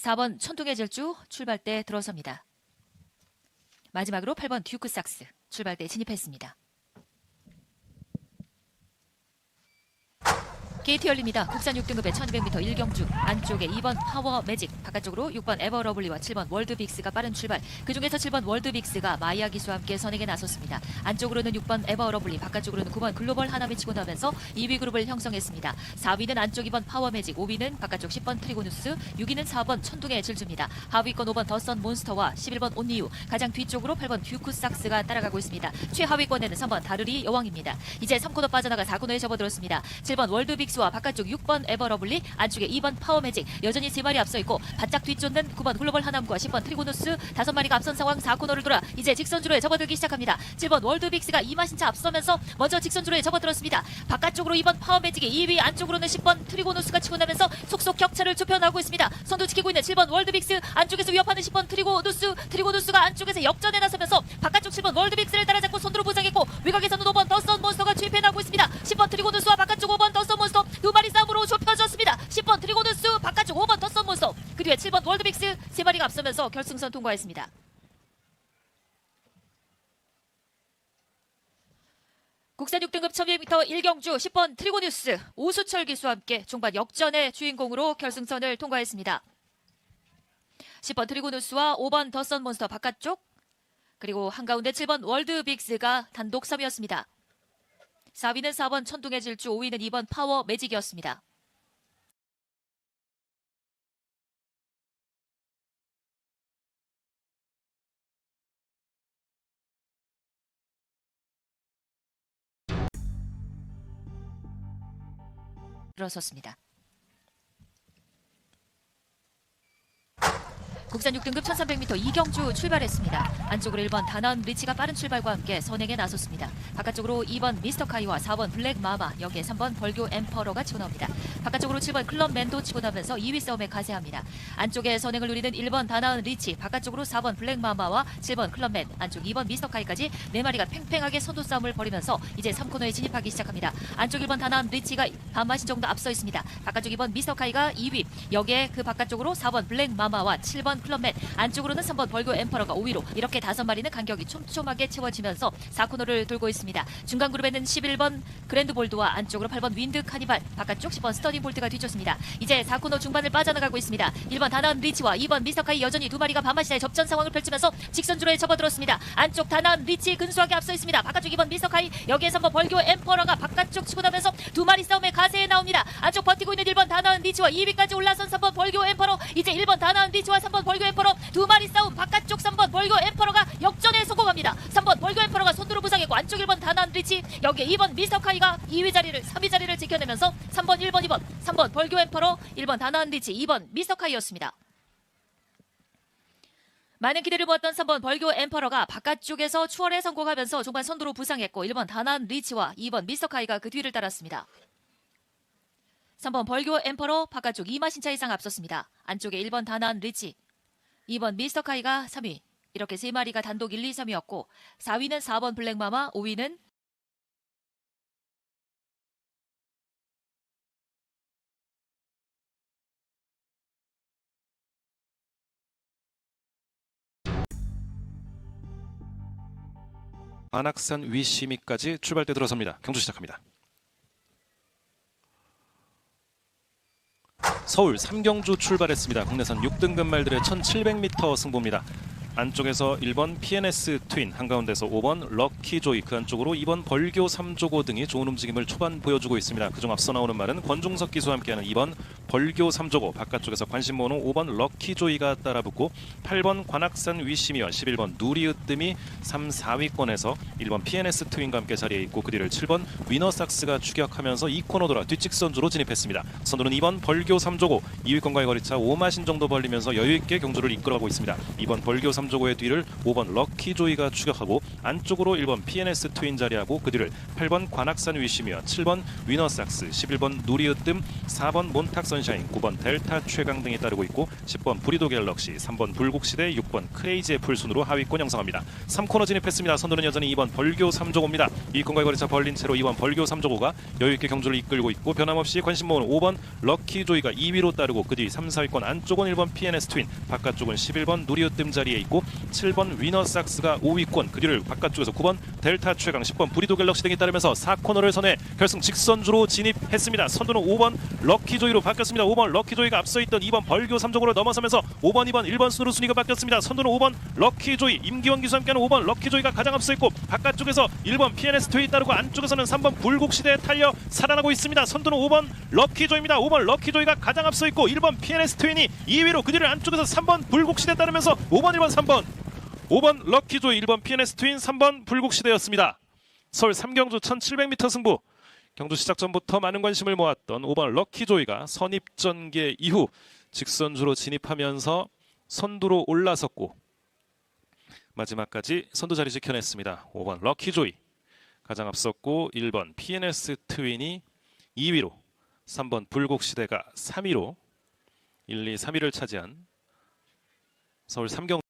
4번 천둥의 질주 출발대 들어섭니다. 마지막으로 8번 듀크 삭스 출발대에 진입했습니다. 게이트 열립니다. 국산 6등급의 1200m 1경주 안쪽에 2번 파워 매직, 바깥쪽으로 6번 에버 러블리와 7번 월드 빅스가 빠른 출발. 그중에서 7번 월드 빅스가 마이야 기수와 함께 선행에 나섰습니다. 안쪽으로는 6번 에버 러블리, 바깥쪽으로는 9번 글로벌 하나미 치고 나면서 2위 그룹을 형성했습니다. 4위는 안쪽 2번 파워 매직, 5위는 바깥쪽 10번 트리고누스, 6위는 4번 천둥의 질주입니다. 하위권 5번 더선 몬스터와 11번 온리유, 가장 뒤쪽으로 8번 듀크 삭스가 따라가고 있습니다. 최하위권에는 3번 다르리 여왕입니다. 이제 3코너 빠져나가 4코너에 접어들었습니다. 7번 월드 빅스와 바깥쪽 6번 에버러블리, 안쪽에 2번 파워매직, 여전히 3마리 앞서 있고 바짝 뒤쫓는 9번 글로벌 하남과 10번 트리고누스 5마리가 앞선 상황. 4코너를 돌아 이제 직선주로에 접어들기 시작합니다. 7번 월드빅스가 2마신차 앞서면서 먼저 직선주로에 접어들었습니다. 바깥쪽으로 2번 파워매직이 2위, 안쪽으로는 10번 트리고누스가 치고 나면서 속속 격차를 좁혀나가고 있습니다. 선두 지키고 있는 7번 월드빅스, 안쪽에서 위협하는 10번 트리고누스가 안쪽에서 역전에 나서면서 바깥쪽 7번 월드빅스를 따라잡고 손으로 보상했고, 외곽에서는 5번 더선 몬스터가 주입해 나가고 있습니다. 10번 트리고누스와 바깥쪽 5번 더선 몬스터 두 마리 싸움으로 좁혀졌습니다. 10번 트리고누스, 바깥쪽 5번 더선 몬스터, 그 뒤에 7번 월드빅스 3마리가 앞서면서 결승선 통과했습니다. 국산 6등급 1200m 1경주 10번 트리고누스 오수철 기수와 함께 종반 역전의 주인공으로 결승선을 통과했습니다. 10번 트리고누스와 5번 더선 몬스터 바깥쪽, 그리고 한가운데 7번 월드빅스가 단독 3위였습니다. 4위는 4번 천둥의 질주, 5위는 2번 파워 매직이었습니다. 들어섰습니다. 국산 6등급 1300m 2경주 출발했습니다. 안쪽으로 1번 다나운 리치가 빠른 출발과 함께 선행에 나섰습니다. 바깥쪽으로 2번 미스터 카이와 4번 블랙 마마, 여기에 3번 벌교 엠퍼러가 치고 나옵니다. 바깥쪽으로 7번 클럽 맨도 치고 나면서 2위 싸움에 가세합니다. 안쪽에 선행을 누리는 1번 다나운 리치, 바깥쪽으로 4번 블랙 마마와 7번 클럽 맨, 안쪽 2번 미스터 카이까지 4마리가 팽팽하게 선두 싸움을 벌이면서 이제 3코너에 진입하기 시작합니다. 안쪽 1번 다나운 리치가 반마신 정도 앞서 있습니다. 바깥쪽 2번 미스터 카이가 2위, 여기에 그 바깥쪽으로 4번 블랙 마마와 7번 클럽맨, 안쪽으로는 3번 벌교 엠퍼러가 5위로 이렇게 5마리는 간격이 촘촘하게 채워지면서 4코너를 돌고 있습니다. 중간 그룹에는 11번 그랜드 볼드와 안쪽으로 8번 윈드 카니발, 바깥쪽 10번 스터디 볼트가 뒤쫓습니다. 이제 4코너 중반을 빠져나가고 있습니다. 1번 다나운 리치와 2번 미스터카이 여전히 2마리가 반마신의 접전 상황을 펼치면서 직선주로에 접어들었습니다. 안쪽 다나운 리치 근소하게 앞서 있습니다. 바깥쪽 2번 미스터카이, 여기에 3번 벌교 엠퍼러가 바깥쪽 치고 나면서 2마리 싸움에 가세에 나옵니다. 안쪽 버티고 있는 1번 다나운 리치와 2위까지 올라선 3번 벌교 엠퍼러, 이제 1번 다나운 리치와 3번 벌교 엠퍼러 2마리 싸움. 바깥쪽 3번 벌교 엠퍼러가 역전에 성공합니다. 3번 벌교 엠퍼러가 손으로 부상했고, 안쪽 1번 다나운 리치, 여기에 2번 미스터카이가 2위 자리를 3위 자리를 지켜내면서 3번 1번 2번 3번 벌교 엠퍼러, 1번 다나운 리치, 2번 미스터카이였습니다. 많은 기대를 모았던 3번 벌교 엠퍼러가 바깥쪽에서 추월에 성공하면서 종반 선두로 부상했고, 1번 다나운 리치와 2번 미스터카이가 그 뒤를 따랐습니다. 3번 벌교 엠퍼러 바깥쪽 2마신차 이상 앞섰습니다. 안쪽에 1번 다나운 리치, 2번 미스터카이가 3위, 이렇게 3마리가 단독 1, 2, 3위였고 4위는 4번 블랙마마, 5위는 안악산 위시미까지 출발대 들어섭니다. 경주 시작합니다. 서울 3경주 출발했습니다. 국내산 6등급 말들의 1700m 승부입니다. 안쪽에서 1번 PNS 트윈, 한가운데서 5번 럭키조이, 그 안쪽으로 2번 벌교 3조고 등이 좋은 움직임을 초반 보여주고 있습니다. 그중 앞서 나오는 말은 권중석 기수와 함께하는 2번 벌교 3조고, 바깥쪽에서 관심 모으는 5번 럭키조이가 따라붙고 8번 관악산 위시미와 11번 누리으뜸이 3, 4위권에서 1번 PNS 트윈과 함께 자리에 있고, 그 뒤를 7번 위너삭스가 추격하면서 2코너 돌아 뒷직선주로 진입했습니다. 선두는 2번 벌교 3조고, 2위권과의 거리차 5마신 정도 벌리면서 여유있게 경주를 이끌어가고 있습니다. 2번 벌교 3조고 3조고의 뒤를 5번 럭키조이가 추격하고 안쪽으로 1번 PNS 트윈 자리하고 그 뒤를 8번 관악산 위시며 7번 위너삭스, 11번 누리으뜸, 4번 몬탁 선샤인, 9번 델타 최강 등이 따르고 있고 10번 브리도 갤럭시, 3번 불국시대, 6번 크레이지의 풀순으로 하위권 형성합니다. 3코너 진입했습니다. 선두는 여전히 2번 벌교 3조고입니다. 2위권과의 거리차 벌린 채로 2번 벌교 3조고가 여유있게 경주를 이끌고 있고 변함없이 관심 모으는 5번 럭키조이가 2위로 따르고 그 뒤 3, 4위권 안쪽은 1번 PNS 트윈, 바깥쪽은 11번 누리으뜸 자리에 있고 7번 위너삭스가 5위권, 그 뒤를 바깥쪽에서 9번 델타 최강, 10번 브리도 갤럭시 등이 따르면서 4코너를 선해 결승 직선주로 진입했습니다. 선두는 5번 럭키조이로 바뀌었습니다. 5번 럭키조이가 앞서 있던 2번 벌교 3조고를 넘어서면서 5번, 2번, 1번 순으로 순위가 바뀌었습니다. 선두는 5번 럭키조이, 임기원 기수와 함께하는 5번 럭키조이가 가장 앞서 있고 바깥쪽에서 1번 PNS 트윈이 따르고 안쪽에서는 3번 불국시대에 탈려 살아나고 있습니다. 선두는 5번 럭키조이입니다. 5번 럭키조이가 가장 앞서 있고 1번 PNS 트윈이 2위로 그 뒤를 안쪽에서 3번 불국시대 따르면서 5번, 1번, 3번 5번 럭키조이, 1번 PNS 트윈, 3번 불국시대였습니다. 서울 3경주 1700m 승부. 경주 시작 전부터 많은 관심을 모았던 5번 럭키조이가 선입전개 이후 직선주로 진입하면서 선두로 올라섰고 마지막까지 선두 자리 지켜냈습니다. 5번 럭키조이 가장 앞섰고 1번 PNS 트윈이 2위로, 3번 불국시대가 3위로 1, 2, 3위를 차지한 서울 3경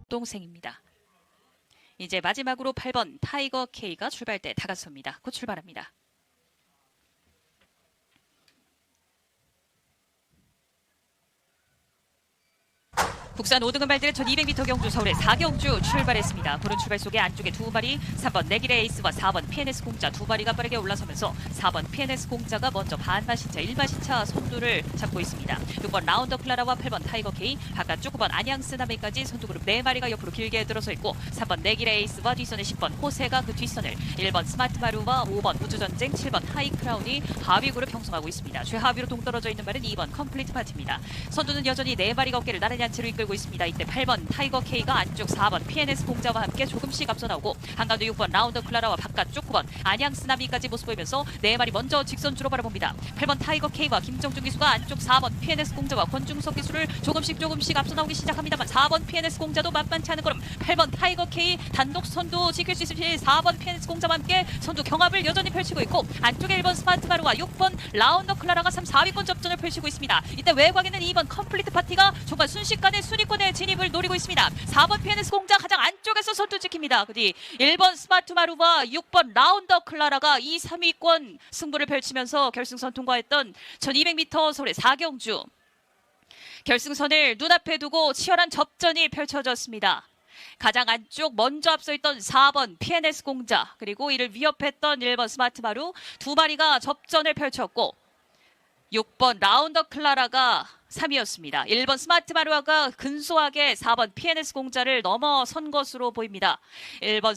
동생입니다. 이제 마지막으로 8번 타이거 K가 출발대 다가섭니다. 곧 출발합니다. 국산 5등급 말들의 1200m 경주 서울의 4경주 출발했습니다. 푸른 출발 속에 안쪽에 두 마리 3번 내길의 에이스와 4번 PNS 공짜 두 마리가 빠르게 올라서면서 4번 PNS 공짜가 먼저 반마신차 1마신차 선두를 잡고 있습니다. 6번 라운더 클라라와 8번 타이거 K, 바깥쪽 9번 안양스 남해까지 선두 그룹 4마리가 옆으로 길게 들어서 있고 3번 내길의 에이스와 뒷선의 10번 호세가 그 뒷선을 1번 스마트 마루와 5번 우주전쟁, 7번 하이크라운이 하위 그룹 형성하고 있습니다. 최하위로 동떨어져 있는 말은 2번 컴플리트 파티입니다. 선두는 여전히 4마리가 어깨를 나란히 한 채로 이끌고 있습니다. 이때 8번 타이거 K가 안쪽 4번 PNS 공자와 함께 조금씩 앞서 나오고 한가운데 6번 라운더 클라라와 바깥쪽 9번 안양 스나미까지 모습 보이면서 4마리 먼저 직선주로 바라봅니다. 8번 타이거 K와 김정준 기수가 안쪽 4번 PNS 공자와 권중석 기수를 조금씩 앞서 나오기 시작합니다만 4번 PNS 공자도 만만치 않은 걸음 8번 타이거 K 단독 선두 지킬 수 있을지 4번 PNS 공자와 함께 선두 경합을 여전히 펼치고 있고 안쪽에 1번 스마트 마루와 6번 라운더 클라라가 3, 4위권 접전을 펼치고 있습니다. 이때 외곽에는 2번 컴플리트 파티가 정말 순식간에 순위권에 진입을 노리고 있습니다. 4번 PNS 공자 가장 안쪽에서 선두 지킵니다. 그 뒤 1번 스마트 마루와 6번 라운더 클라라가 2, 3위권 승부를 펼치면서 결승선 통과했던 1200m 서울의 4경주. 결승선을 눈앞에 두고 치열한 접전이 펼쳐졌습니다. 가장 안쪽 먼저 앞서 있던 4번 PNS 공자 그리고 이를 위협했던 1번 스마트 마루 두 마리가 접전을 펼쳤고 6번 라운더 클라라가 3위였습니다. 1번 스마트 마루아가 근소하게 4번 PNS 공자를 넘어선 것으로 보입니다. 1번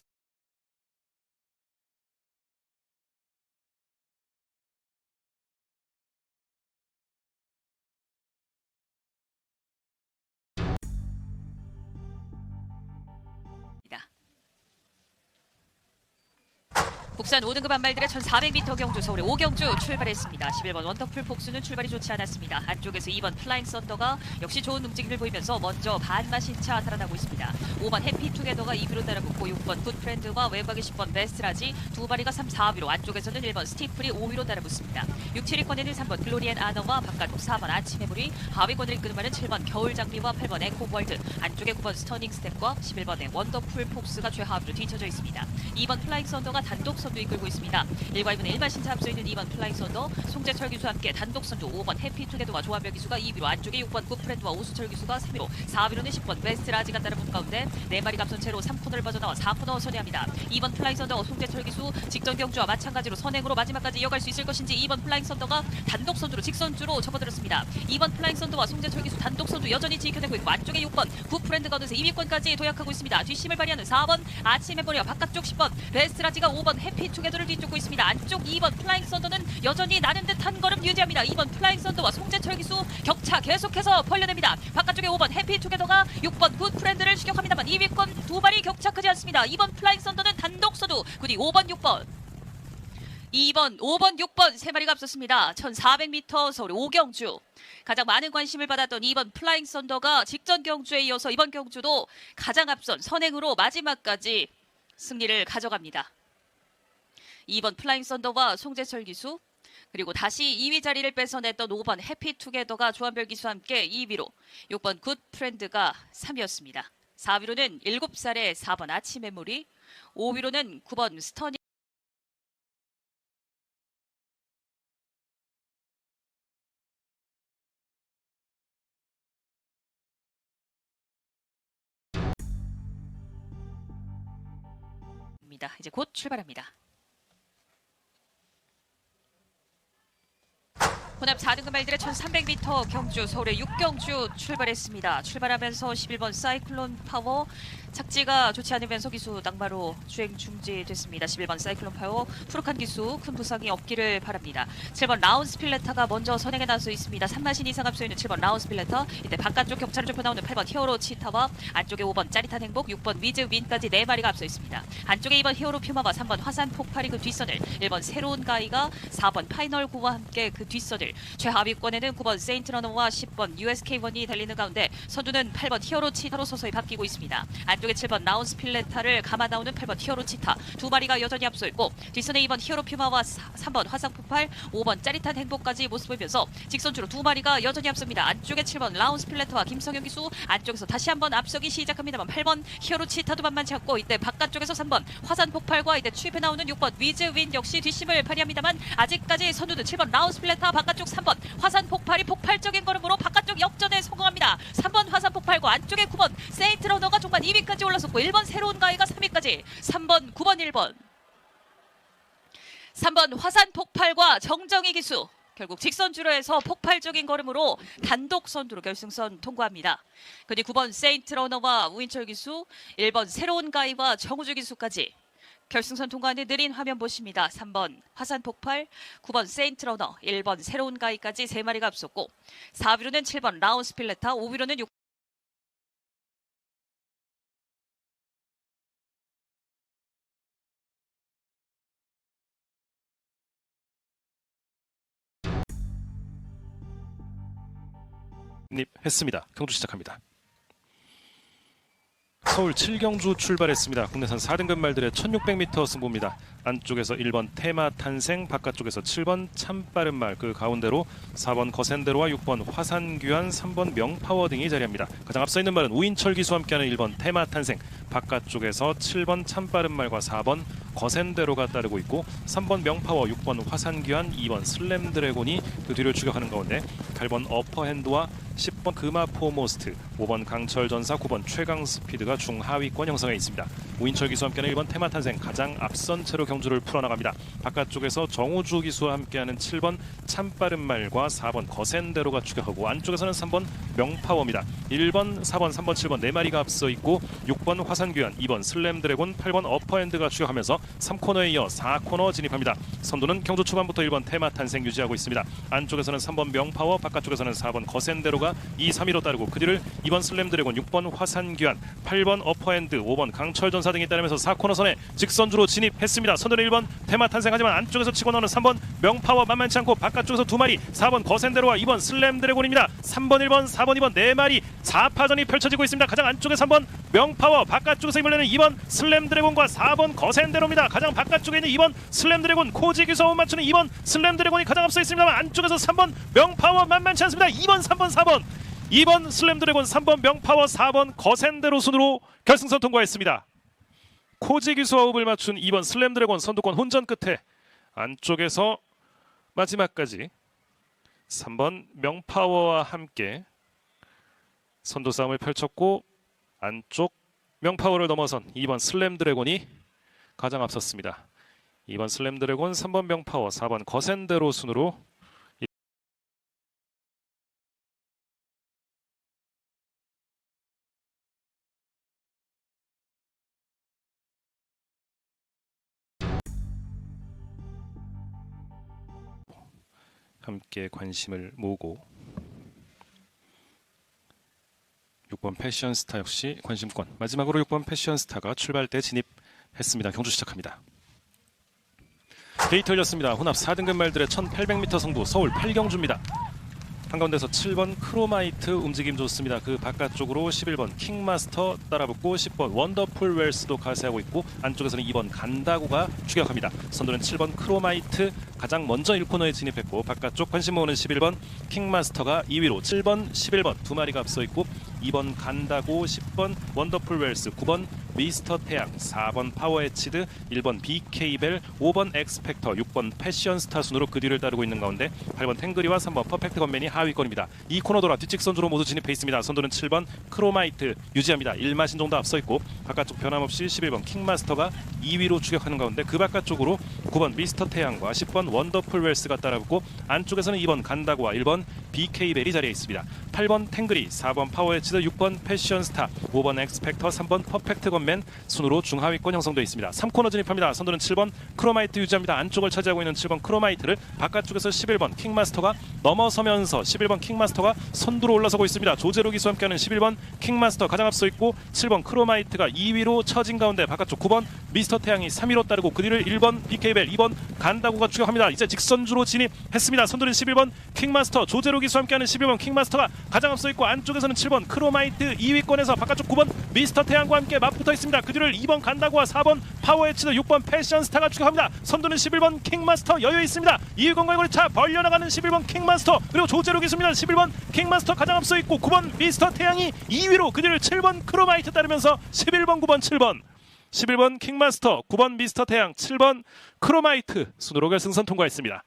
국산 5등급 한말들의 1400m 경주 서울의 5경주 출발했습니다. 11번 원더풀 폭스는 출발이 좋지 않았습니다. 안쪽에서 2번 플라잉 썬더가 역시 좋은 움직임을 보이면서 먼저 반마신차 달아나고 있습니다. 5번 해피투게더가 2위로 따라붙고 6번 굿프렌드와 외곽의 10번 베스트라지 두 마리가 3, 4위로 안쪽에서는 1번 스티플이 5위로 따라붙습니다. 6, 7위권에는 3번 글로리앤 아너와 바깥쪽 4번 아침의 불이 하위권을 이끄는 말은 7번 겨울장비와 8번 에코월드 안쪽에 9번 스터닝 스텝과 11번의 원더풀 폭스가 최하위로 뒤쳐져 있습니다. 2번 플라잉 썬더가 단독 선두 이끌고 있습니다. 1과 2분의 1마신차 앞서 있는 2번 플라잉 선더 송재철 기수와 함께 단독 선두 5번 해피투게더와 조한별 기수가 2위로 안쪽에 6번 굿프렌드와 오수철 기수가 3위로 4위로는 10번 베스트라지가 따라붙은 가운데 4마리 앞선 채로 3코너를 빠져나와 4코너 선회합니다. 2번 플라잉 선더 송재철 기수 직전 경주와 마찬가지로 선행으로 마지막까지 이어갈 수 있을 것인지 2번 플라잉 선더가 단독 선두로 직선주로 접어들었습니다. 2번 플라잉 선더와 송재철 기수 단독 선두 여전히 지켜내고 있고 안쪽에 6번 굿프렌드가 어느새 2위권까지 도약하고 있습니다. 뒷심을 발휘하는 4번 아침의 보리와 바깥쪽 10번 베스트라지가 5번 해피투게더를 뒤쫓고 있습니다. 안쪽 2번 플라잉 썬더는 여전히 나는 듯한 걸음 유지합니다. 2번 플라잉 썬더와 송재철 기수 격차 계속해서 벌려냅니다. 바깥쪽에 5번 해피투게더가 6번 굿프렌드를 추격합니다만 2위권 두 발이 격차 크지 않습니다. 2번 플라잉 썬더는 단독 서두, 그뒤 5번, 6번. 2번, 5번, 6번 세 마리가 앞섰습니다. 1400m 서울 오경주. 가장 많은 관심을 받았던 2번 플라잉 썬더가 직전 경주에 이어서 이번 경주도 가장 앞선 선행으로 마지막까지 승리를 가져갑니다. 2번 플라잉 썬더와 송재철 기수, 그리고 다시 2위 자리를 뺏어냈던 5번 해피투게더가 조한별 기수와 함께 2위로, 6번 굿프렌드가 3위였습니다. 4위로는 7살의 4번 아침의 무리, 5위로는 9번 스터니 입니다. 이제 곧 출발합니다. 혼합 4등급 말들의 1300m 경주 서울의 6경주 출발했습니다. 출발하면서 11번 사이클론 파워 착지가 좋지 않으면서 기수 낙마로 주행 중지됐습니다. 11번 사이클론 파워 푸르칸 기수 큰 부상이 없기를 바랍니다. 7번 라운스 필레타가 먼저 선행에 나서 있습니다. 3마신 이상 앞서 있는 7번 라운스 필레타, 이때 바깥쪽 격차를 좁혀 나오는 8번 히어로 치타와 안쪽에 5번 짜릿한 행복, 6번 위즈 윈까지 4마리가 앞서 있습니다. 안쪽에 2번 히어로 퓨마와 3번 화산 폭발이 그 뒷선을, 1번 새로운 가이가 4번 파이널 9와 함께 그 뒷선을, 최하위권에는 9번 세인트러너와 10번 USK1이 달리는 가운데 선두는 8번 히어로 치타로 서서히 바뀌고 있습니다. 안쪽에 7번 라운스 필레타를 감아 나오는 8번 히어로 치타 두 마리가 여전히 앞서 있고, 뒷선에 2번 히어로 퓨마와 3번 화상 폭발, 5번 짜릿한 행복까지 모습 보이면서 직선주로 두 마리가 여전히 앞섭니다. 안쪽에 7번 라운스 필레타와 김성현 기수 안쪽에서 다시 한번 앞서기 시작합니다만 8번 히어로 치타도 만만치 않고, 이때 바깥쪽에서 3번 화산 폭발과 이때 추입해 나오는 6번 위즈 윈 역시 뒷심을 발휘합니다만 아직까지 선두는 7번 라운스 필레타, 바깥쪽 3번 화산 폭발이 폭발적인 걸음으로 바깥쪽 역전에 성공합니다. 3번 화산 폭발과 안쪽에 9번 세인트 러너가 종반 2위까지 올라섰고, 1번 새로운 가이가 3위까지, 3번 9번 1번 3번 화산 폭발과 정정희 기수 결국 직선주로 해서 폭발적인 걸음으로 단독 선두로 결승선 통과합니다. 그뒤 9번 세인트 러너와 우인철 기수, 1번 새로운 가이와 정우주 기수까지 결승선 통과하는 느린 화면 보십니다. 3번 화산 폭발, 9번 세인트 러너, 1번 새로운 가이까지 3마리가 앞섰고, 4위로는 7번 라운스 필레타, 5위로는 6번 했습니다. 경주 시작합니다. 서울 7경주 출발했습니다. 국내산 4등급 말들의 1600m 승부입니다. 안쪽에서 1번 테마 탄생, 바깥쪽에서 7번 참빠른 말, 그 가운데로 4번 거센대로와 6번 화산귀환, 3번 명파워 등이 자리합니다. 가장 앞서 있는 말은 우인철 기수와 함께하는 1번 테마 탄생, 바깥쪽에서 7번 참빠른 말과 4번 거센대로가 따르고 있고, 3번 명파워, 6번 화산귀환, 2번 슬램 드래곤이 그 뒤를 추격하는 가운데 8번 어퍼핸드와 10번 금화 포모스트, 5번 강철 전사, 9번 최강 스피드가 중하위권 형성해 있습니다. 우인철 기수와 함께하는 1번 테마 탄생 가장 앞선 채로 경주를 풀어나갑니다. 바깥쪽에서 정우주 기수와 함께하는 7번 참빠른 말과 4번 거센대로가 추격하고, 안쪽에서는 3번 명파워입니다. 1번, 4번, 3번, 7번 4마리가 앞서 있고, 6번 화산귀환, 2번 슬램 드래곤, 8번 어퍼핸드가 추격하면서 3코너에 이어 4코너 진입합니다. 선두는 경주 초반부터 1번 테마 탄생 유지하고 있습니다. 안쪽에서는 3번 명파워, 바깥쪽에서는 4번 거센대로가 2, 3위로 따르고, 그 뒤를 2번 슬램 드래곤, 6번 화산귀환, 8번 어퍼핸드, 5번 강철 전사 등이 따르면서 4코너선에 직선주로 진입했습니다. 선두는 1번 테마 탄생하지만 안쪽에서 치고 나오는 3번 명파워 만만치 않고, 바깥쪽에서 2마리 4번 거센대로와 2번 슬램 드래곤입니다. 3번 1번 4번 2번 4마리 4파전이 펼쳐지고 있습니다. 가장 안쪽에 3번 명파워, 바깥쪽에서 이번에는 2번 슬램 드래곤과 4번 거센대로입니다. 가장 바깥쪽에 있는 2번 슬램 드래곤 코지 기수 맞추는 2번 슬램 드래곤이 가장 앞서 있습니다만, 안쪽에서 3번 명파워 만만치 않습니다. 2번 3번 4번 2번 슬램 드래곤, 3번 명파워, 4번 거센대로 순으로 결승선 통과했습니다. 코지 기수와 호흡을 맞춘 2번 슬램 드래곤 선두권 혼전 끝에 안쪽에서 마지막까지 3번 명파워와 함께 선두 싸움을 펼쳤고, 안쪽 명파워를 넘어선 2번 슬램 드래곤이 가장 앞섰습니다. 2번 슬램 드래곤, 3번 명파워, 4번 거센대로 순으로 함께 관심을 모으고 6번 패션스타 역시 관심권. 마지막으로 6번 패션스타가 출발대 진입했습니다. 경주 시작합니다. 게이트 열렸습니다. 혼합 4등급 말들의 1800m 승부 서울 8경주입니다. 한가운데서 7번 크로마이트 움직임 좋습니다. 그 바깥쪽으로 11번 킹마스터 따라붙고 10번 원더풀 웰스도 가세하고 있고 안쪽에서는 2번 간다고가 추격합니다. 선두는 7번 크로마이트 가장 먼저 1코너에 진입했고 바깥쪽 관심 모으는 11번 킹마스터가 2위로 7번 11번 두 마리가 앞서 있고 2번 간다고 10번 원더풀 웰스 9번 미스터 태양 4번 파워에치드 1번 BK벨 5번 엑스팩터 6번 패션스타 순으로 그 뒤를 따르고 있는 가운데 8번 탱그리와 3번 퍼펙트 건맨이 하위권입니다. 이 코너 돌아 뒤측 선두로 모두 진입해 있습니다. 선두는 7번 크로마이트 유지합니다. 1마신 정도 앞서 있고 바깥쪽 변함없이 11번 킹마스터가 2위로 추격하는 가운데 그 바깥쪽으로 9번 미스터 태양과 10번 원더풀 웰스가 따라붙고 안쪽에서는 2번 간다고와 1번 BK벨이 자리에 있습니다. 8번 탱그리 4번 파워에치드 6번 패션스타 5번 엑스팩터 3번 퍼펙트 건맨 순으로 중하위권 형성되어 있습니다. 3코너 진입합니다. 선두는 7번 크로마이트 유지합니다. 안쪽을 차지하고 있는 7번 크로마이트를 바깥쪽에서 11번 킹마스터가 넘어서면서 11번 킹마스터가 선두로 올라서고 있습니다. 조제로 기수와 함께하는 11번 킹마스터 가장 앞서 있고 7번 크로마이트가 2위로 처진 가운데 바깥쪽 9번 미스터 태양이 3위로 따르고 그 뒤를 1번 BK벨 2번 간다고가 추격합니다. 이제 직선주로 진입했습니다. 선두는 11번 킹마스터 조제로 기수와 함께하는 11번 킹마스터가 가장 앞서 있고 안쪽에서는 7번 크로마이트 2위권에서 바깥쪽 9번 미스터 태양과 함께 맞붙어 있습니다. 그 뒤를 2번 간다고와 4번 파워에치드 6번 패션스타가 추격합니다. 선두는 11번 킹마스터 여유 있습니다. 2위권 갈고리 차 벌려나가는 11번 킹마스터 그리고 조제로 기수입니다. 11번 킹마스터 가장 앞서 있고 9번 미스터 태양이 2위로 그 뒤를 7번 크로마이트 따르면서 11번 9번 7번 11번 킹마스터 9번 미스터 태양 7번 크로마이트 순으로 결승선 통과했습니다.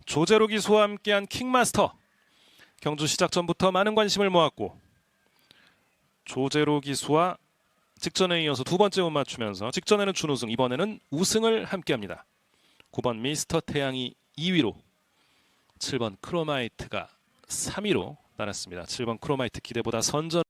조제로 기수와 함께한 킹마스터 경주 시작 전부터 많은 관심을 모았고 조제로 기수와 직전에 이어서 두 번째 못 맞추면서 직전에는 준우승 이번에는 우승을 함께합니다. 9번 미스터 태양이 2위로 7번 크로마이트가 3위로 따랐습니다. 7번 크로마이트 기대보다 선전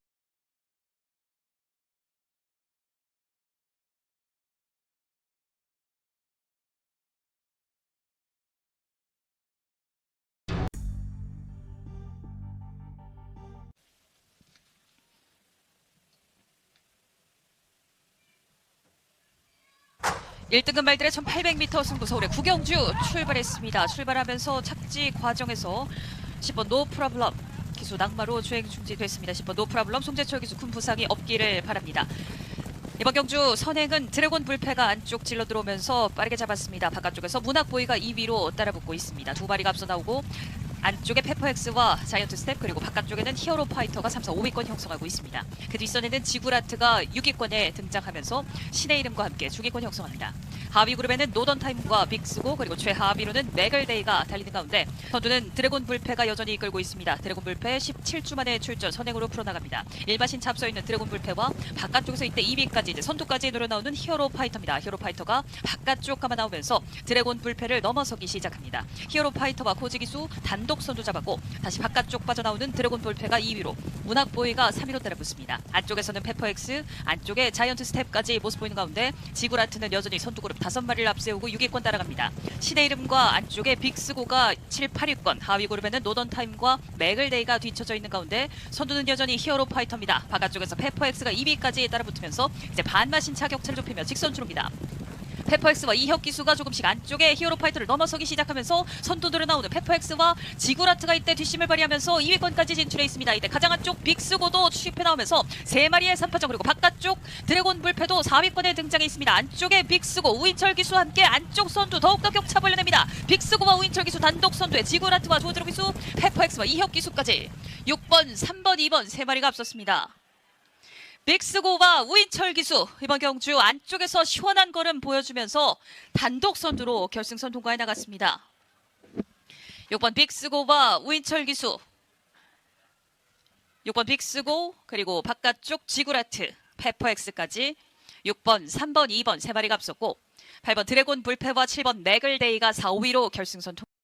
일등급 말들의 1800m 승부 서울의 구경주 출발했습니다. 출발하면서 착지 과정에서 10번 노 프로블럼 기수 낙마로 주행 중지됐습니다. 10번 노 프로블럼 송재철 기수 큰 부상이 없기를 바랍니다. 이번 경주 선행은 드래곤 불패가 안쪽 질러 들어오면서 빠르게 잡았습니다. 바깥쪽에서 문학보이가 2위로 따라붙고 있습니다. 두 마리가 앞서 나오고 안쪽에 페퍼엑스와 자이언트 스텝 그리고 바깥쪽에는 히어로 파이터가 3, 4, 5위권 형성하고 있습니다. 그 뒷선에는 지구라트가 6위권에 등장하면서 신의 이름과 함께 중위권 형성합니다. 하위 그룹에는 노던타임과 빅스고 그리고 최하위로는 맥을데이가 달리는 가운데 선두는 드래곤 불패가 여전히 이끌고 있습니다. 드래곤 불패 17주 만에 출전 선행으로 풀어나갑니다. 일마신 잡서 있는 드래곤 불패와 바깥쪽에서 이때 2위까지 이제 선두까지 노려나오는 히어로 파이터입니다. 히어로 파이터가 바깥쪽 감아 나오면서 드래곤 불패를 넘어서기 시작합니다. 히어로 파이터와 코지기수 단독 선두 잡았고 다시 바깥쪽 빠져나오는 드래곤 불패가 2위로 문학보이가 3위로 따라붙습니다. 안쪽에서는 페퍼엑스 안쪽에 자이언트 스텝까지 모습 보이는 가운데 지구라트는 여전히 선두 그룹 5마리를 앞세우고 6위권 따라갑니다. 신의 이름과 안쪽에 빅스고가 7, 8위권 하위 그룹에는 노던타임과 맥을데이가 뒤쳐져 있는 가운데 선두는 여전히 히어로 파이터입니다. 바깥쪽에서 페퍼엑스가 2위까지 따라붙으면서 이제 반마신 차격차를 좁히며 직선주로입니다. 페퍼엑스와 이혁 기수가 조금씩 안쪽에 히어로 파이터를 넘어서기 시작하면서 선두들을 나오는 페퍼엑스와 지구라트가 이때 뒷심을 발휘하면서 2위권까지 진출해 있습니다. 이때 가장 안쪽 빅스고도 추입해 나오면서 3마리의 3파전 그리고 바깥쪽 드래곤 불패도 4위권에 등장해 있습니다. 안쪽에 빅스고 우인철 기수와 함께 안쪽 선두 더욱더 격차 벌려냅니다. 빅스고와 우인철 기수 단독 선두에 지구라트와 조드로 기수 페퍼엑스와 이혁 기수까지 6번, 3번, 2번 3마리가 앞섰습니다. 빅스고와 우인철 기수 이번 경주 안쪽에서 시원한 걸음 보여주면서 단독 선두로 결승선 통과해 나갔습니다. 6번 빅스고와 우인철 기수 6번 빅스고 그리고 바깥쪽 지구라트 페퍼엑스까지 6번, 3번, 2번 3마리가 앞섰고 8번 드래곤 불패와 7번 맥을데이가 4, 5위로 결승선 통과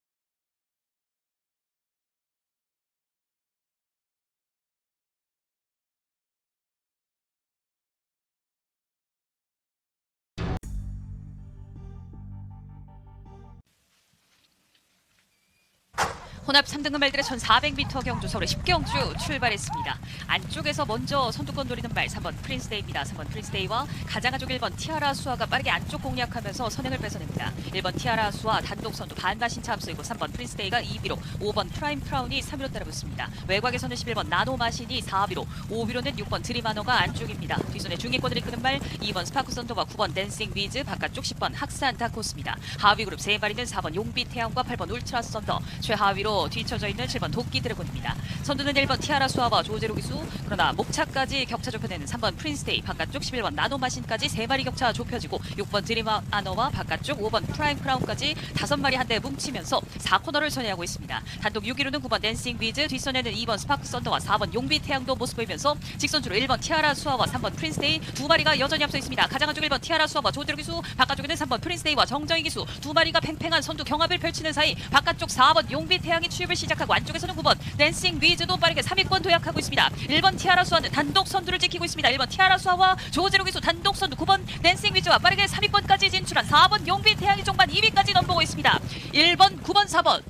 혼합 3등급 말들의 1400m 경주 서울의 10경주 출발했습니다. 안쪽에서 먼저 선두권 노리는 말 3번 프린스데이입니다. 3번 프린스데이와 가장가족 1번 티아라 수아가 빠르게 안쪽 공략하면서 선행을 뺏어냅니다. 1번 티아라 수아 단독 선두 반마신차 앞서이고 3번 프린스데이가 2위로 5번 프라임 크라운이 3위로 따라붙습니다. 외곽에서는 11번 나노마신이 4위로 5위로는 6번 드리마너가 안쪽입니다. 뒷손에 중위권을 이끄는 말 2번 스파크 선도와 9번 댄싱 위즈 바깥쪽 10번 학산 다코스입니다. 하위 그룹 3마리는 4번 용비 태양과 8번 울트라 썬더 최하위로 뒤쳐져 있는 7번 도끼 드래곤입니다. 선두는 1번 티아라 수아와 조제로 기수 그러나 목차까지 격차 좁혀내는 3번 프린스데이 바깥쪽 11번 나노마신까지 3마리 격차 좁혀지고 6번 드리마너와 바깥쪽 5번 프라임 크라운까지 5마리 한데 뭉치면서 4코너를 선회하고 있습니다. 단독 6위로는 9번 댄싱 위즈 뒷선에는 2번 스파크 썬더와 4번 용비 태양도 모습 보이면서 직선주로 1번 티아라 수아와 3번 프린스데이 2마리가 여전히 앞서 있습니다. 가장 안쪽 1번 티아라 수아와 조제로 기수 바깥쪽에는 3번 프린스데이와 정정희 기수 2마리가 팽팽한 선두 경합을 펼치는 사이 바깥쪽 4번 용비 태양이 추입을 시작하고 안쪽에서는 9번 댄싱 위즈도 빠르게 3위권 도약하고 있습니다. 1번 티아라 수아는 단독 선두를 지키고 있습니다. 1번 티아라 수아와 조제로 기수 단독 선두 9번 댄싱 위즈와 빠르게 3위권까지 진출한 4번 용비 태양이 종반 2위까지 넘보고 있습니다. 1번, 9번, 4번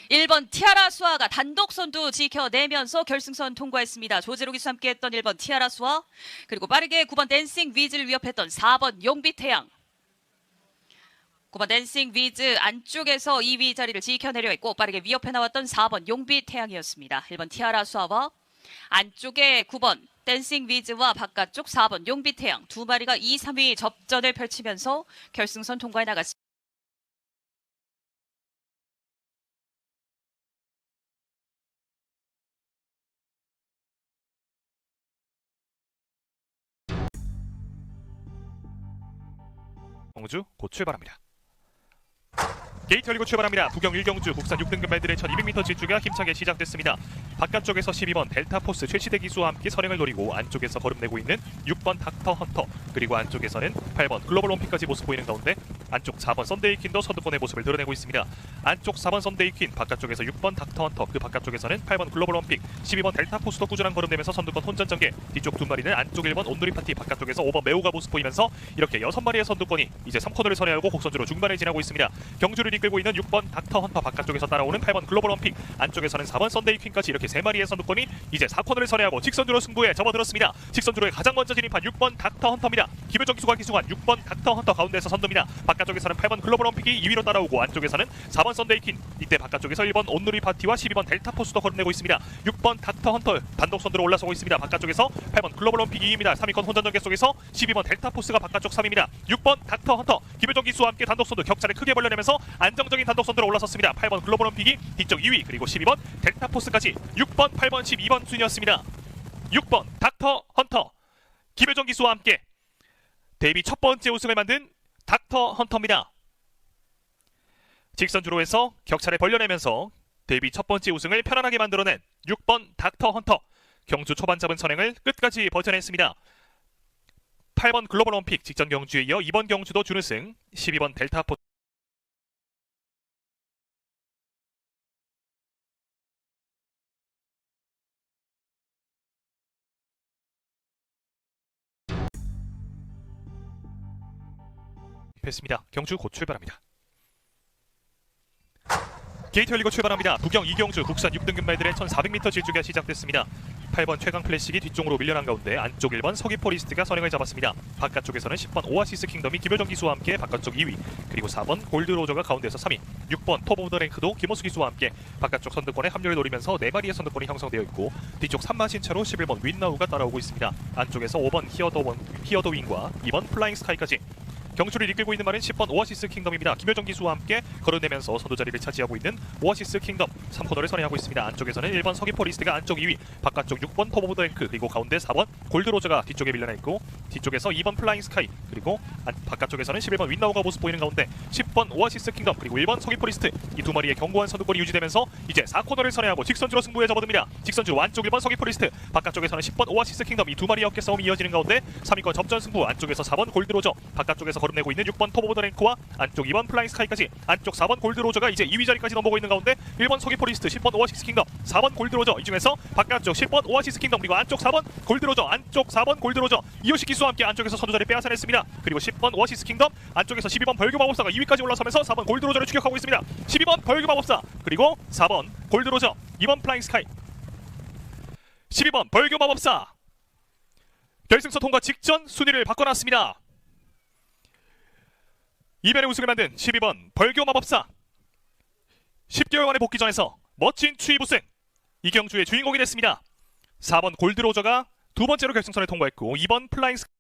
1번 티아라 수아가 단독 선두 지켜내면서 결승선 통과했습니다. 조제로 기수 함께했던 1번 티아라 수아 그리고 빠르게 9번 댄싱 위즈를 위협했던 4번 용비 태양 9번 댄싱 위즈 안쪽에서 2위 자리를 지켜내려 했고 빠르게 위협해 나왔던 4번 용비 태양이었습니다. 1번 티아라 수아와 안쪽에 9번 댄싱 위즈와 바깥쪽 4번 용비 태양 2마리가 2, 3위 접전을 펼치면서 결승선 통과해 나갔습니다. 경주 곧 출발합니다. 게이트 열리고 출발합니다. 부경 1경주 국산 6등급 말들의 1200m 질주가 힘차게 시작됐습니다. 바깥쪽에서 12번 델타포스 최시대 기수와 함께 선행을 노리고 안쪽에서 거름내고 있는 6번 닥터 헌터 그리고 안쪽에서는 8번 글로벌 롬픽까지 모습 보이는 가운데 안쪽 4번 썬데이퀸도 선두권의 모습을 드러내고 있습니다. 안쪽 4번 썬데이퀸 바깥쪽에서 6번 닥터 헌터 그 바깥쪽에서는 8번 글로벌 롬픽 12번 델타포스도 꾸준한 거름내면서 선두권 혼전전개 뒤쪽 2마리는 안쪽 1번 온누리 파티 바깥쪽에서 5번 매우가 모습 보이면서 이렇게 6마리의 선두권이 이제 3코너를 선회하고 곡선주로 중반에 지나고 있습니다. 경주를 이끌고 있는 6번 닥터 헌터 바깥쪽에서 따라오는 8번 글로벌 롬픽 안쪽에서는 4번 썬데이퀸까지 이렇게 3마리의 선두권이 이제 4코너를 선회하고 직선주로 승부에 접어들었습니다. 직선주로에 가장 먼저 진입한 6번 닥터 헌터입니다. 김효정 기수가 기수한 6번 닥터 헌터 가운데에서 선두입니다. 바깥쪽에서는 8번 글로벌 롬픽이 2위로 따라오고 안쪽에서는 4번 썬데이퀸 이때 바깥쪽에서 1번 온누리 파티와 12번 델타포스도 거름내고 있습니다. 6번 닥터 헌터 단독 선두로 올라서고 있습니다. 바깥쪽에서 8번 글로벌 롬픽 2위입니다. 3위권 혼전전개 속에서 12번 델타포스가 바깥쪽 3위입니다. 6번 닥터 헌터 김효정 기수와 함께 단독 선두 격차를 크게 벌려내면서 안정적인 단독 선두로 올라섰습니다. 8번 글로벌 롬픽이 뒤쪽 2위 그리고 12번 델타포스까지 6번, 8번, 12번 순이었습니다. 6번 닥터 헌터 김효정 기수와 함께 데뷔 첫 번째 우승을 만든 닥터 헌터입니다. 직선주로에서 격차를 벌려내면서 데뷔 첫 번째 우승을 편안하게 만들어낸 6번 닥터 헌터 경주 초반 잡은 선행을 끝까지 버텨냈습니다. 8번 글로벌 롬픽 직전 경주에 이어 이번 경주도 준우승 12번 델타포스 했습니다. 경주 곧 출발합니다. 게이트 열리고 출발합니다. 부경 2경주 국산 6등급 말들의 1400m 질주가 시작됐습니다. 8번 최강 클래식이 뒤쪽으로 밀려난 가운데 안쪽 1번 서귀포리스트가 선행을 잡았습니다. 바깥쪽에서는 10번 오아시스 킹덤이 김효정 기수와 함께 바깥쪽 2위 그리고 4번 골드로저가 가운데서 3위 6번 톱 오브 더 랭크도 김호수 기수와 함께 바깥쪽 선두권에 합류를 노리면서 4마리의 선두권이 형성되어 있고 뒤쪽 3마신차로 11번 윈나우가 따라오고 있습니다. 안쪽에서 5번 히어더 윙과 2번 플라잉 스카이까지 경주를 이끌고 있는 말은 10번 오아시스 킹덤입니다. 김효정 기수와 함께 걸어내면서 선두 자리를 차지하고 있는 오아시스 킹덤 3코너를 선회하고 있습니다. 안쪽에서는 1번 서귀포리스트가 안쪽 2위 바깥쪽 6번 톱 오브 더 랭크 그리고 가운데 4번 골드로저가 뒤쪽에 밀려나 있고 뒤쪽에서 2번 플라잉 스카이 그리고 바깥쪽에서는 11번 윈나우가 모습 보이는 가운데 10번 오아시스 킹덤 그리고 1번 서귀포리스트 이 2마리의 견고한 선두권이 유지되면서 이제 4코너를 선회하고 직선주로 승부에 접어듭니다. 직선주 안쪽 1번 서귀포리스트 바깥쪽에서는 10번 오아시스 킹덤 이 2마리의 어깨 싸움이 이어지는 가운데 3위권 접전 승부 안쪽에서 4번 골드로저 바깥쪽에서 거듭내고 있는 6번 터보보더 랭크와 안쪽 2번 플라잉 스카이까지 안쪽 4번 골드로저가 이제 2위 자리까지 넘어오고 있는 가운데 1번 서기 포리스트, 10번 오아시스 킹덤, 4번 골드로저, 이 중에서 바깥쪽 10번 오아시스 킹덤 그리고 안쪽 4번 골드로저, 안쪽 4번 골드로저 이호시 기수와 함께 안쪽에서 선두 자리 빼앗아냈습니다. 그리고 10번 오아시스 킹덤 안쪽에서 12번 벌교 마법사가 2위까지 올라서면서 4번 골드로저를 추격하고 있습니다. 12번 벌교 마법사 그리고 4번 골드로저, 2번 플라잉 스카이, 12번 벌교 마법사 결승선 통과 직전 순위를 바꿔놨습니다. 이변의 우승을 만든 12번 벌교 마법사 10개월간의 복귀전에서 멋진 추위 우승 이경주의 주인공이 됐습니다. 4번 골드로저가 두 번째로 결승선에 통과했고 2번 플라잉 스카이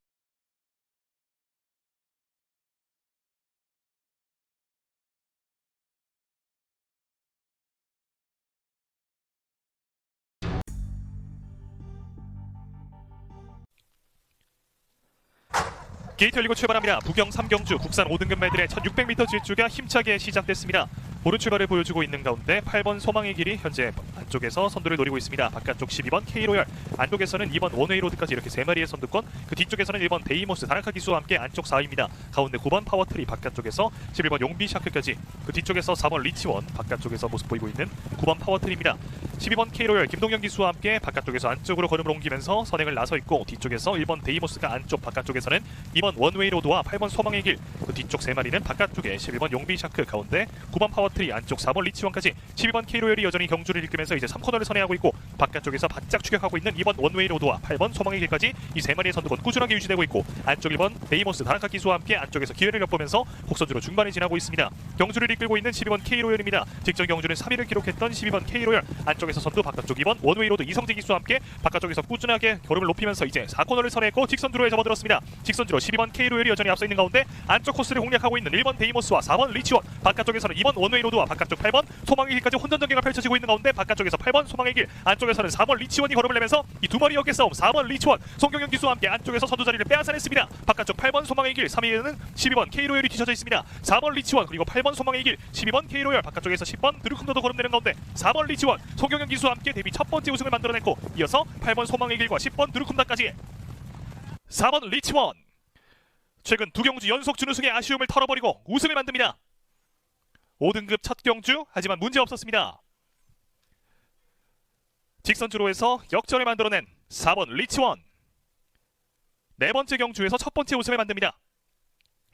게이트 열리고 출발합니다. 부경 3경주 국산 5등급 말들의 1600m 질주가 힘차게 시작됐습니다. 오른 출발을 보여주고 있는 가운데 8번 소망의 길이 현재 안쪽에서 선두를 노리고 있습니다. 바깥쪽 12번 K로열, 안쪽에서는 2번 원웨이 로드까지 이렇게 3마리의 선두권, 그 뒤쪽에서는 1번 데이모스, 다나카 기수와 함께 안쪽 4위입니다. 가운데 9번 파워트리, 바깥쪽에서 11번 용비 샤크까지, 그 뒤쪽에서 4번 리치원, 바깥쪽에서 모습 보이고 있는 9번 파워트리입니다. 12번 K로열 김동현 기수와 함께 바깥쪽에서 안쪽으로 걸음을 옮기면서 선행을 나서 있고, 뒤쪽에서 1번 데이모스가 안쪽, 바깥쪽에서는 2번 원웨이 로드와 8번 소망의 길, 그 뒤쪽 3마리는 바깥쪽에 11번 용비 샤크, 가운데 9번 파워트리, 안쪽 4번 리치원까지 12번 K로열이 여전히 경주를 이끌면서 이제 3코너를 선회하고 있고, 바깥쪽에서 바짝 추격하고 있는 2번 원웨이 로드와 8번 소망의 길까지 이 3마리의 선두권 꾸준하게 유지되고 있고, 안쪽 1번 데이모스, 다나카 기수와 함께 안쪽에서 기회를 엿보면서 곡선주로 중반에 지나고 있습니다. 경주를 이끌고 있는 12번 K로열입니다. 직전 경주는 3위를 기록했던 12번 K로열, 안쪽에서 선두, 바깥쪽 2번 원웨이 로드 이성재 기수와 함께 바깥쪽에서 꾸준하게 걸음을 높이면서 이제 4코너를 선회했고 직선주로에 접어들었습니다. 직선주로 12번 K로열이 여전히 앞서 있는 가운데 안쪽 코스를 공략하고 있는 1번 데이모스와 4번 리치원, 바깥쪽에서는 2번 원웨이 로드와 바깥쪽 8번 소망의 길까지 혼전 전개가 펼쳐지고 있는 가운데, 바깥쪽에서 8번 소망의 길, 안쪽에서는 4번 리치원이 걸음을 내면서 이 두 마리 어깨 싸움, 4번 리치원, 송경영 기수와 함께 안쪽에서 선두 자리를 빼앗아냈습니다. 바깥쪽 8번 소망의 길, 3위에는 12번 K로열이 뒤쳐져 있습니다. 4번 리치원 그리고 8번 소망의 길, 12번 K로열, 바깥쪽에서 10번 드루큰도도 걸음내는 가운데 4번 리치원, 송경영 기수와 함께 데뷔 첫 번째 우승을 만들어냈고, 이어서 8번 소망의 길과 10번 드루큰다까지 4번 리치원 최근 두 경주 연속 준우승의 아쉬움을 털어버리고 우승을 만듭니다. 5등급 첫 경주, 하지만 문제 없었습니다. 직선주로에서 역전을 만들어낸 4번 리치원, 네 번째 경주에서 첫 번째 우승을 만듭니다.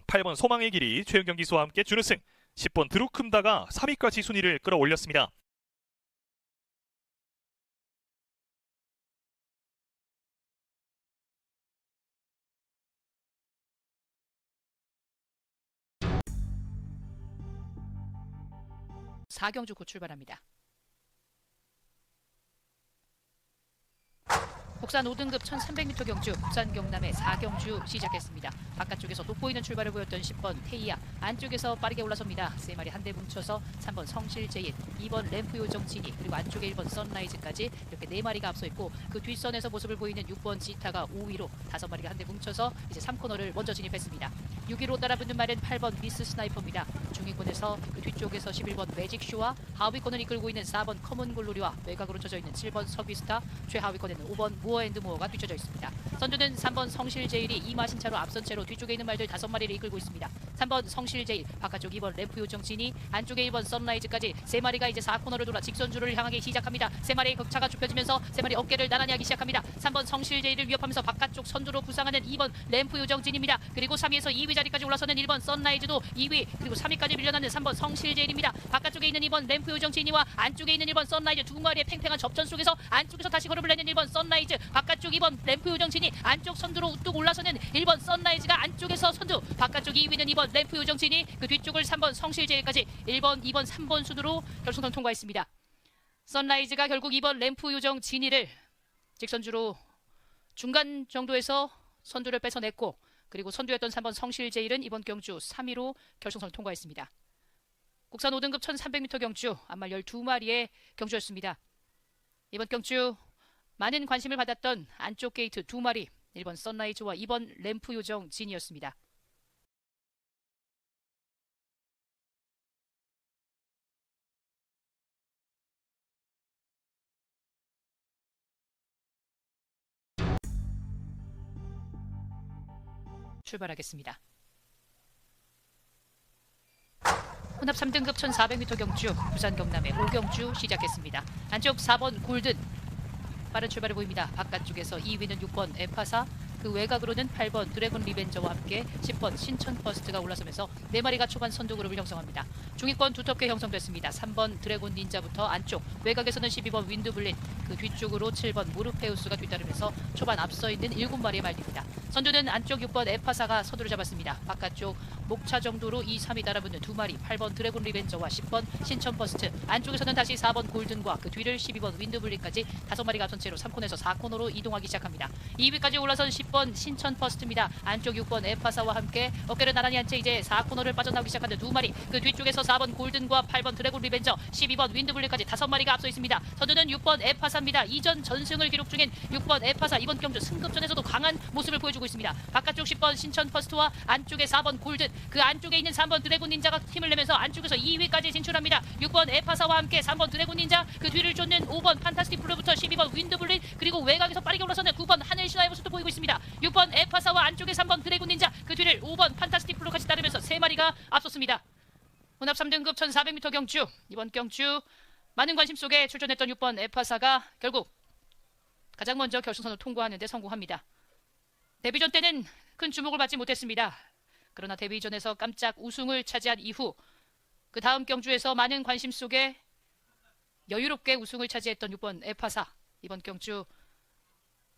8번 소망의 길이 최은경 기수와 함께 준우승, 10번 드루큼다가 3위까지 순위를 끌어올렸습니다. 사경주 곧 출발합니다. 국산 5등급 1300m 경주 국산 경남의 4경주 시작했습니다. 바깥쪽에서 돋보이는 출발을 보였던 10번 테이야, 안쪽에서 빠르게 올라섭니다. 3마리 한대 뭉쳐서 3번 성실제인, 2번 램프 요정진이, 그리고 안쪽에 1번 선라이즈까지 이렇게 4마리가 앞서 있고, 그 뒷선에서 모습을 보이는 6번 지타가 5위로 5마리가 한대 뭉쳐서 이제 3코너를 먼저 진입했습니다. 6위로 따라붙는 말은 8번 미스 스나이퍼입니다. 중위권에서 그 뒤쪽에서 11번 매직쇼와 하위권을 이끌고 있는 4번 커먼 글로리와 외곽으로 쳐져 있는 7번 서비스타, 최하위권에는 5번 무어앤드무어가 뒤쳐져 있습니다. 선두는 3번 성실제일이 2마신차로 앞선 채로 뒤쪽에 있는 말들 5마리를 이끌고 있습니다. 3번 성실제일, 바깥쪽 2번 램프 요정진이, 안쪽에 1번 선라이즈까지 3마리가 이제 4코너를 돌아 직선주를 향하기 시작합니다. 3마리의 격차가 좁혀지면서 3마리 어깨를 나란히 하기 시작합니다. 3번 성실제일을 위협하면서 바깥쪽 선두로 부상하는 2번 램프 요정진입니다. 그리고 3위에서 2위 자리까지 올라서는 1번 선라이즈도 2위, 그리고 3위까지 밀려나는 3번 성실제일입니다. 바깥쪽에 있는 2번 램프 요정진이와 안쪽에 있는 1번 선라이즈, 두 마리의 팽팽한 접전 속에서 안쪽에서 다시 걸음을 내는 1번 선라이즈, 바깥쪽 2번 램프 요정진이, 안쪽 선두로 우뚝 올라서는 1번 선라이즈가 안쪽에서 선두, 바깥쪽 2위는 2번 램프 요정진이, 그 뒤쪽을 3번 성실제일까지 1번, 2번, 3번 순으로 결승선 통과했습니다. 선라이즈가 결국 2번 램프 요정진이를 직선주로 중간 정도에서 선두를 뺏어냈고, 그리고 선두였던 3번 성실제일은 이번 경주 3위로 결승선을 통과했습니다. 국산 5등급 1300m 경주 암말 12마리의 경주였습니다. 이번 경주 많은 관심을 받았던 안쪽 게이트 2마리, 1번 선라이즈와 2번 램프 요정 진이었습니다. 출발하겠습니다. 혼합 3등급 1400m 경주 부산 경남의 5경주 시작했습니다. 안쪽 4번 골든 빠른 출발을 보입니다. 바깥쪽에서 2위는 6번 에파사, 그 외곽으로는 8번 드래곤 리벤저와 함께 10번 신천 퍼스트가 올라서면서 4마리가 초반 선두 그룹을 형성합니다. 중위권 두텁게 형성됐습니다. 3번 드래곤 닌자부터 안쪽, 외곽에서는 12번 윈드블린, 그 뒤쪽으로 7번 무르페우스가 뒤따르면서 초반 앞서 있는 7마리의 말입니다. 선두는 안쪽 6번 에파사가 선두를 잡았습니다. 바깥쪽 목차 정도로 2, 3위 따라붙는 2마리, 8번 드래곤 리벤저와 10번 신천 퍼스트, 안쪽에서는 다시 4번 골든과 그 뒤를 12번 윈드블린까지 5마리가 앞선 채로 3코너에서 4코너로 이동하기 시작합니다. 2위까지 올라선 10번 신천 퍼스트입니다. 안쪽 6번 에파사와 함께 어깨를 나란히 한 채 이제 4코너를 빠져나오기 시작하는 2마리, 그 뒤쪽에서 4번 골든과 8번 드래곤 리벤저, 12번 윈드블린까지 5마리가 앞서 있습니다. 선두는 6번 에파사입니다. 이전 전승을 기록 중인 6번 에파사, 이번 경주 승급전에서도 강한 모습을 보여주고 있습니다. 바깥쪽 10번 신천 퍼스트와 안쪽에 4번 골든, 그 안쪽에 있는 3번 드래곤 닌자가 힘을 내면서 안쪽에서 2위까지 진출합니다. 6번 에파사와 함께 3번 드래곤 닌자, 그 뒤를 쫓는 5번 판타스틱 블루부터 12번 윈드블린, 그리고 외곽에서 빠르게 올라서는 9번 하늘신화의 모습도 보이고 있습니다. 6번 에파사와 안쪽에 3번 드래곤 닌자, 그 뒤를 5번 판타스틱 블루까지 따르면서 3마리가 앞섰습니다. 혼합 3등급 1400m 경주, 이번 경주 많은 관심 속에 출전했던 6번 에파사가 결국 가장 먼저 결승선을 통과하는 데 성공합니다. 데뷔전 때는 큰 주목을 받지 못했습니다. 그러나 데뷔전에서 깜짝 우승을 차지한 이후 그 다음 경주에서 많은 관심 속에 여유롭게 우승을 차지했던 6번 에파사, 이번 경주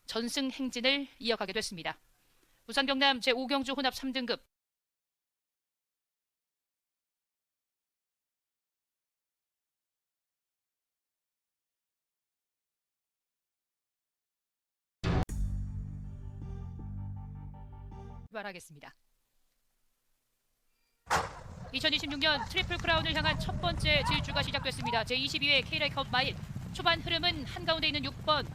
전승 행진을 이어가게 됐습니다. 부산 경남 제5경주 혼합 3등급 출발하겠습니다. 2026년 트리플 크라운을 향한 첫 번째 질주가 시작됐습니다. 제22회 K라이컵 마일, 초반 흐름은 한가운데 있는 6번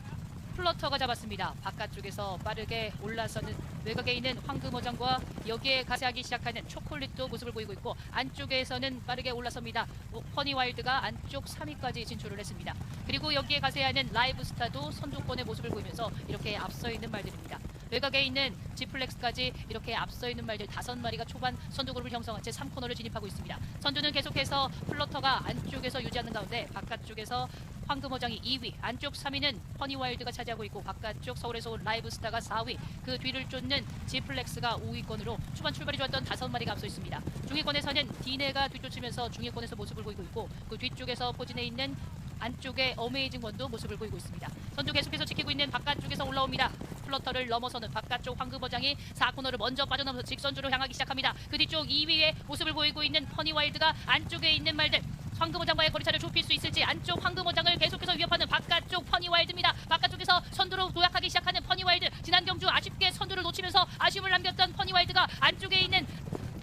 플러터가 잡았습니다. 바깥쪽에서 빠르게 올라서는 외곽에 있는 황금어장과 여기에 가세하기 시작하는 초콜릿도 모습을 보이고 있고, 안쪽에서는 빠르게 올라섭니다. 허니와일드가 안쪽 3위까지 진출을 했습니다. 그리고 여기에 가세하는 라이브스타도 선두권의 모습을 보이면서 이렇게 앞서 있는 말들입니다. 외곽에 있는 지플렉스까지 이렇게 앞서 있는 말들 5마리가 초반 선두그룹을 형성한 채 3코너를 진입하고 있습니다. 선두는 계속해서 플러터가 안쪽에서 유지하는 가운데 바깥쪽에서 황금어장이 2위, 안쪽 3위는 허니와일드가 차지하고 있고, 바깥쪽 서울에서 온 라이브스타가 4위, 그 뒤를 쫓는 지플렉스가 5위권으로 초반 출발이 좋았던 5마리가 앞서 있습니다. 중위권에서는 디네가 뒤쫓으면서 중위권에서 모습을 보이고 있고, 그 뒤쪽에서 포진해 있는 안쪽에 어메이징 원도 모습을 보이고 있습니다. 선두 계속해서 지키고 있는 바깥쪽에서 올라옵니다. 플러터를 넘어서는 바깥쪽 황금어장이 4코너를 먼저 빠져나오면서 직선주로 향하기 시작합니다. 그 뒤쪽 2위의 모습을 보이고 있는 허니와일드가 안쪽에 있는 말들, 황금어장과의 거리차를 좁힐 수 있을지, 안쪽 황금어장을 계속해서 위협하는 바깥쪽 퍼니와일드입니다. 바깥쪽에서 선두로 도약하기 시작하는 퍼니와일드, 지난 경주 아쉽게 선두를 놓치면서 아쉬움을 남겼던 퍼니와일드가 안쪽에 있는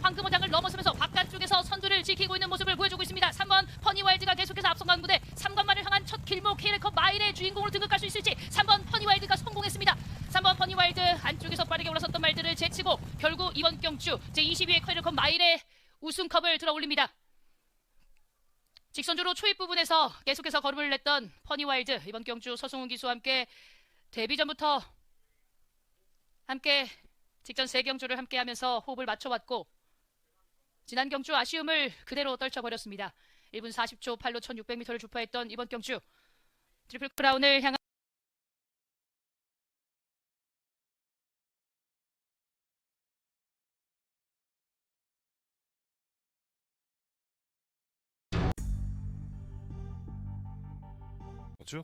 황금어장을 넘어서면서 바깥쪽에서 선두를 지키고 있는 모습을 보여주고 있습니다. 3번 퍼니와일드가 계속해서 앞서가는 무대, 3관만을 향한 첫 길목 K레이컵 마일의 주인공으로 등극할 수 있을지 3번 퍼니와일드가 성공했습니다. 3번 퍼니와일드 안쪽에서 빠르게 올라섰던 말들을 제치고 결국 이번 경주 제22회 K레이컵 마일의 우승컵을 들어올립니다. 직선주로 초입 부분에서 계속해서 걸음을 냈던 퍼니와일드, 이번 경주 서승훈 기수와 함께 데뷔전부터 함께 직전 3경주를 함께하면서 호흡을 맞춰왔고, 지난 경주 아쉬움을 그대로 떨쳐버렸습니다. 1분 40초 8로 1600m를 주파했던 이번 경주 트리플 크라운을 향한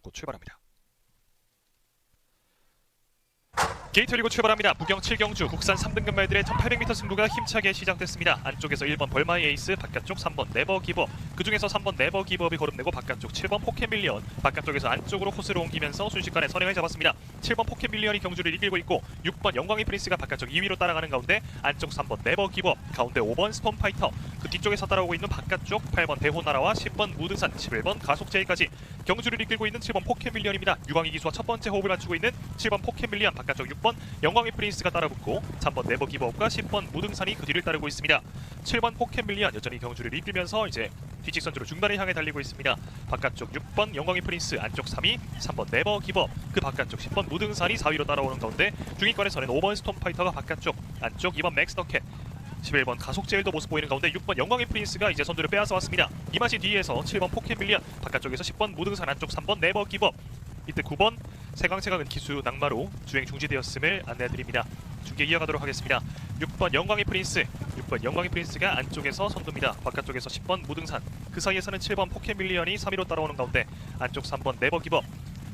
곧 출발합니다. 게이트 열리고 출발합니다. 부경 7경주 국산 3등급 말들의 1800m 승부가 힘차게 시작됐습니다. 안쪽에서 1번 벌마이 에이스, 바깥쪽 3번 네버 기브업, 그중에서 3번 네버 기브업이 거름내고 바깥쪽 7번 포켓밀리언, 바깥쪽에서 안쪽으로 코스를 옮기면서 순식간에 선행을 잡았습니다. 7번 포켓밀리언이 경주를 이끌고 있고, 6번 영광의 프린스가 바깥쪽 2위로 따라가는 가운데 안쪽 3번 네버 기브업, 가운데 5번 스톰파이터, 그 뒤쪽에서 따라오고 있는 바깥쪽 8번 대호나라와 10번 무등산, 11번 가속제일까지 경주를 이끌고 있는 7번 포켓밀리언입니다. 유광희 기수와 첫 번째 호흡을 맞추고 있는 7번 포켓밀리언, 바깥쪽 6번 영광의 프린스가 따라붙고 3번 네버 기브업과 10번 무등산이 그 뒤를 따르고 있습니다. 7번 포켓밀리언 여전히 경주를 이끌면서 이제 뒤직선주로 중단을 향해 달리고 있습니다. 바깥쪽 6번 영광의 프린스, 안쪽 3위 3번 네버 기브업, 그 바깥쪽 10번 무등산이 4위로 따라오는 가운데 중위권에서는 5번 스톰파이터가 바깥쪽, 안쪽 2번 맥스더캣, 11번 가속제일도 모습 보이는 가운데 6번 영광의 프린스가 이제 선두를 빼앗아 왔습니다. 이마시 뒤에서 7번 포켓밀리언, 바깥쪽에서 10번 무등산, 안쪽 3번 네버 기법, 이때 9번 세광세광은 기수 낙마로 주행 중지되었음을 안내해드립니다. 중계 이어가도록 하겠습니다. 6번 영광의 프린스가 안쪽에서 선두입니다. 바깥쪽에서 10번 무등산, 그 사이에서는 7번 포켓밀리언이 3위로 따라오는 가운데 안쪽 3번 네버 기법,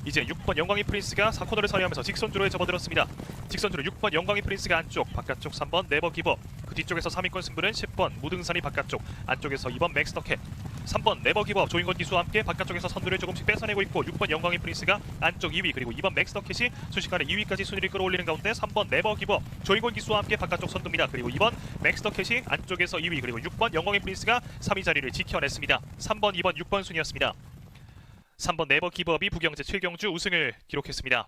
이제 6번 영광의 프린스가 4코너를 서리하면서 직선주로에 접어들었습니다. 직선주로 6번 영광의 프린스가 안쪽, 바깥쪽 3번 네버 기법, 그 뒤쪽에서 3위권 승부는 10번 무등산이 바깥쪽, 안쪽에서 2번 맥스터캣, 3번 네버 기법, 조인권 기수와 함께 바깥쪽에서 선두를 조금씩 뺏어내고 있고 6번 영광의 프린스가 안쪽 2위, 그리고 2번 맥스터캣이 순식간에 2위까지 순위를 끌어올리는 가운데 3번 네버 기법, 조인권 기수와 함께 바깥쪽 선두입니다. 그리고 2번 맥스터캣이 안쪽에서 2위, 그리고 6번 영광의 프린스가 3위 자리를 지켜냈습니다. 3번, 2번, 6번 순이었습니다. 3번 네버 기법이 부경 제7경주 우승을 기록했습니다.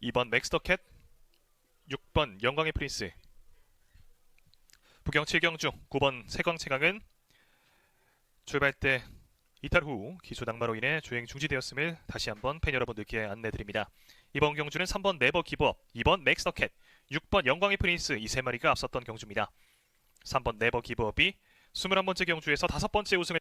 2번 맥스터캣, 6번 영광의 프린스, 부경 7경주 9번 세광채강은 출발 때 이탈 후 기수 낙마로 인해 주행 중지되었음을 다시 한번 팬 여러분들께 안내드립니다. 이번 경주는 3번 네버 기법, 2번 맥스터캣, 6번 영광의 프린스 이 세 마리가 앞섰던 경주입니다. 3번 네버 기법이 21번째 경주에서 5번째 우승을